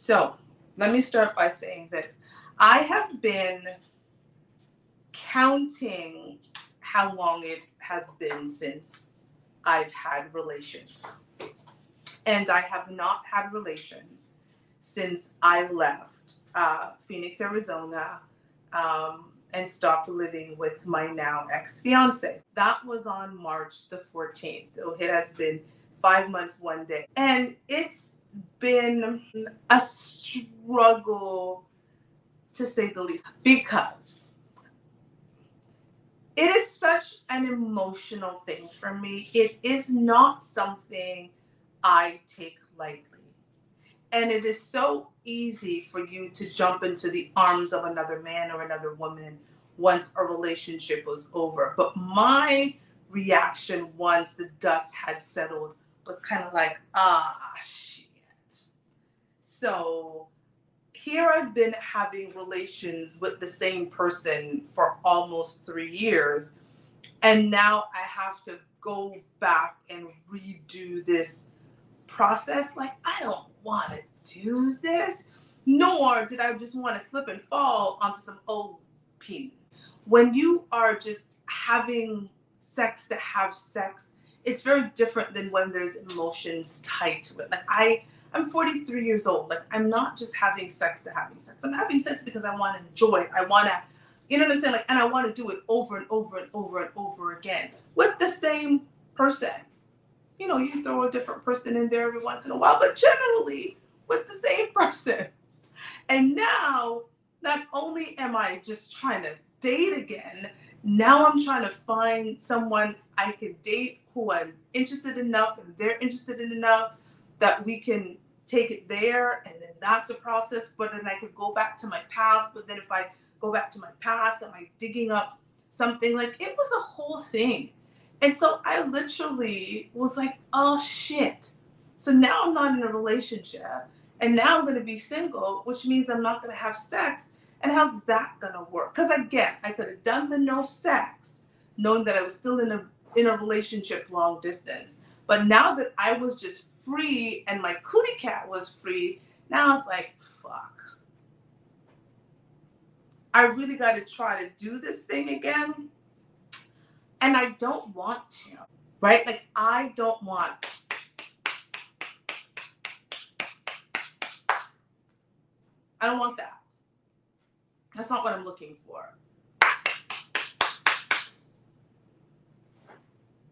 So let me start by saying this. I have been counting how long it has been since I've had relations. And I have not had relations since I left Phoenix, Arizona, and stopped living with my now ex-fiance. That was on March the 14th. So it has been 5 months, 1 day. And it's been a struggle, to say the least, because it is such an emotional thing for me. It is not something I take lightly. And it is so easy for you to jump into the arms of another man or another woman once a relationship was over. But my reaction once the dust had settled was kind of like, shit. So here I've been having relations with the same person for almost 3 years. And now I have to go back and redo this process. Like, I don't want to do this, nor did I just want to slip and fall onto some old pee. When you are just having sex to have sex, it's very different than when there's emotions tied to it. Like I'm 43 years old. Like, I'm not just having sex to having sex. I'm having sex because I want to enjoy it. I want to, you know what I'm saying? Like, and I want to do it over and over and over and over again with the same person. You know, you throw a different person in there every once in a while, but generally with the same person. And now, not only am I just trying to date again, now I'm trying to find someone I can date who I'm interested enough and they're interested in enough that we can take it there. And then that's a process. But then I could go back to my past. But then if I go back to my past, am I digging up something? Like, it was a whole thing. And so I literally was like, oh shit. So now I'm not in a relationship. And now I'm going to be single, which means I'm not going to have sex. And how's that going to work? Because again, I could have done the no sex, knowing that I was still in a relationship long distance. But now that I was just free and my cootie cat was free, now it's like, fuck. I really got to try to do this thing again. And I don't want to, right? Like, I don't want. I don't want that. That's not what I'm looking for.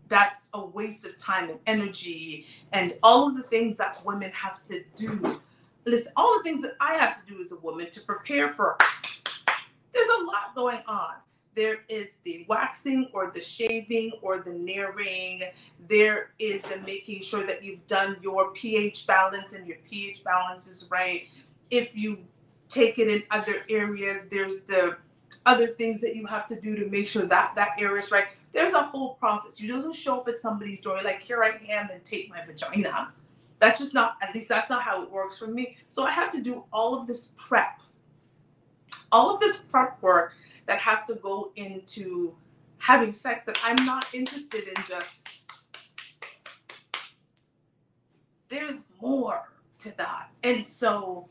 That's a waste of time and energy and all of the things that women have to do. Listen, all the things that I have to do as a woman to prepare for. There's a lot going on. There is the waxing or the shaving or the nearing. There is the making sure that you've done your pH balance and your pH balance is right. If you take it in other areas, there's the other things that you have to do to make sure that that area is right. There's a whole process. You don't show up at somebody's door like, here I am, and take my vagina. That's just not, at least that's not how it works for me. So I have to do all of this prep. All of this prep work that has to go into having sex that I'm not interested in just. There's more to that. And so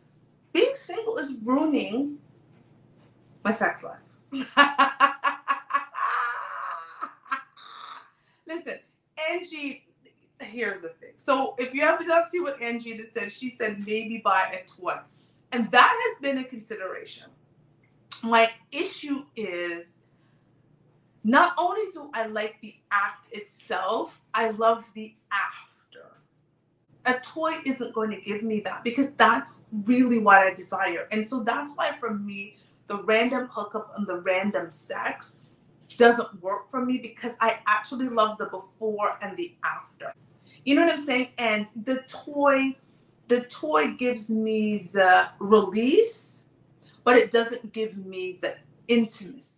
being single is ruining my sex life. Listen, Angie, here's the thing. So if you ever don't see what Angie said, she said maybe buy a toy. And that has been a consideration. My issue is, not only do I like the act itself, I love the after. A toy isn't going to give me that because that's really what I desire. And so that's why for me, the random hookup and the random sex doesn't work for me because I actually love the before and the after. You know what I'm saying? And the toy gives me the release, but it doesn't give me the intimacy.